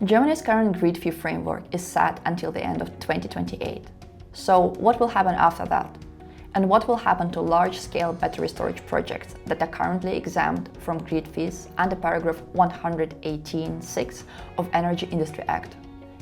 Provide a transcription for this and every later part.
Germany's current grid fee framework is set until the end of 2028. So what will happen after that? And what will happen to large-scale battery storage projects that are currently exempt from grid fees under paragraph 118(6) of Energy Industry Act?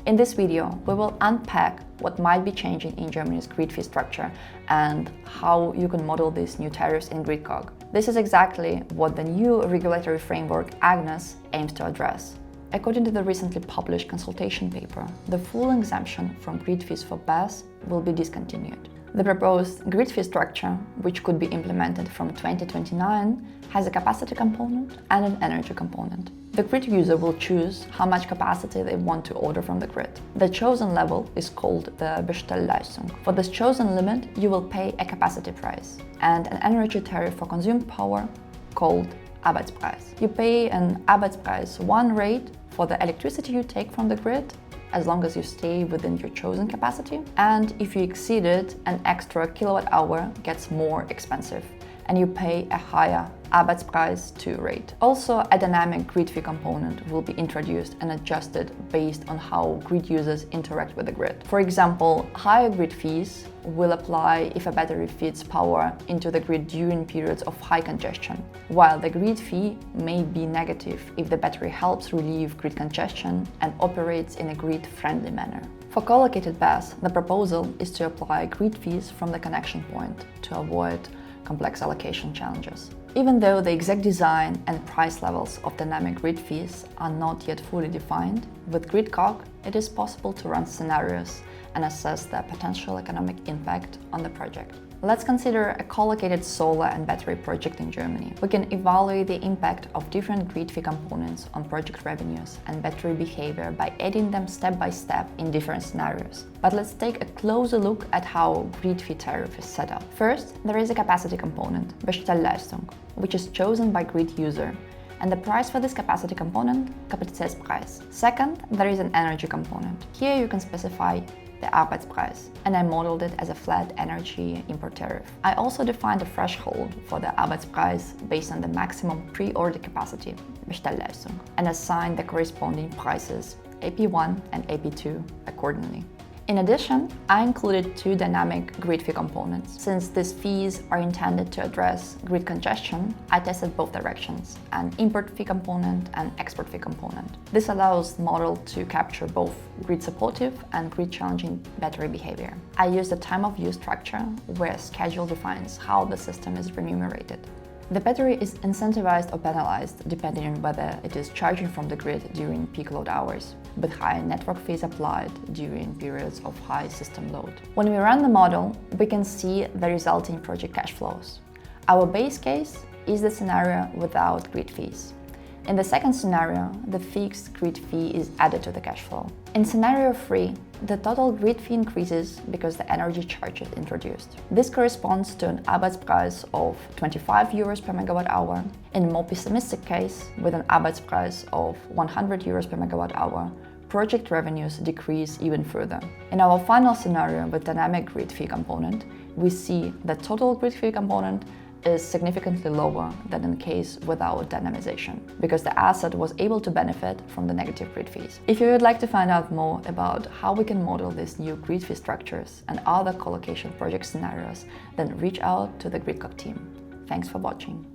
In this video, we will unpack what might be changing in Germany's grid fee structure and how you can model these new tariffs in Gridcog. This is exactly what the new regulatory framework AgNes aims to address. According to the recently published consultation paper, the full exemption from grid fees for BESS will be discontinued. The proposed grid fee structure, which could be implemented from 2029, has a capacity component and an energy component. The grid user will choose how much capacity they want to order from the grid. The chosen level is called the Bestellleistung. For this chosen limit, you will pay a capacity price and an energy tariff for consumed power called Arbeitspreis. You pay an Arbeitspreis 1 rate for the electricity you take from the grid, as long as you stay within your chosen capacity. And if you exceed it, an extra kilowatt hour gets more expensive and you pay a higher Arbeitspreis 2 rate. Also, a dynamic grid fee component will be introduced and adjusted based on how grid users interact with the grid. For example, higher grid fees will apply if a battery feeds power into the grid during periods of high congestion, while the grid fee may be negative if the battery helps relieve grid congestion and operates in a grid-friendly manner. For co-located BESS, the proposal is to apply grid fees from the connection point to avoid complex allocation challenges. Even though the exact design and price levels of dynamic grid fees are not yet fully defined, with Gridcog it is possible to run scenarios and assess their potential economic impact on the project. Let's consider a co-located solar and battery project in Germany. We can evaluate the impact of different grid fee components on project revenues and battery behavior by adding them step by step in different scenarios. But let's take a closer look at how grid fee tariff is set up. First, there is a capacity component, Bestellleistung, which is chosen by grid user, and the price for this capacity component, Kapazitätspreis. Second, there is an energy component. Here you can specify the Arbeitspreis, and I modeled it as a flat energy import tariff. I also defined a threshold for the Arbeitspreis based on the maximum pre-order capacity, Bestellleistung, and assigned the corresponding prices, AP1 and AP2, accordingly. In addition, I included 2 dynamic grid fee components. Since these fees are intended to address grid congestion, I tested both directions, an import fee component and export fee component. This allows the model to capture both grid-supportive and grid-challenging battery behavior. I used a time-of-use structure where a schedule defines how the system is remunerated. The battery is incentivized or penalized depending on whether it is charging from the grid during peak load hours, with high network fees applied during periods of high system load. When we run the model, we can see the resulting project cash flows. Our base case is the scenario without grid fees. In the second scenario, the fixed grid fee is added to the cash flow. In scenario 3, the total grid fee increases because the energy charge is introduced. This corresponds to an Arbeitspreis of 25 euros per megawatt hour. In a more pessimistic case, with an Arbeitspreis of 100 euros per megawatt hour, project revenues decrease even further. In our final scenario with dynamic grid fee component, we see the total grid fee component is significantly lower than in the case without dynamization, because the asset was able to benefit from the negative grid fees. If you would like to find out more about how we can model these new grid fee structures and other co-location project scenarios, then reach out to the Gridcog team. Thanks for watching.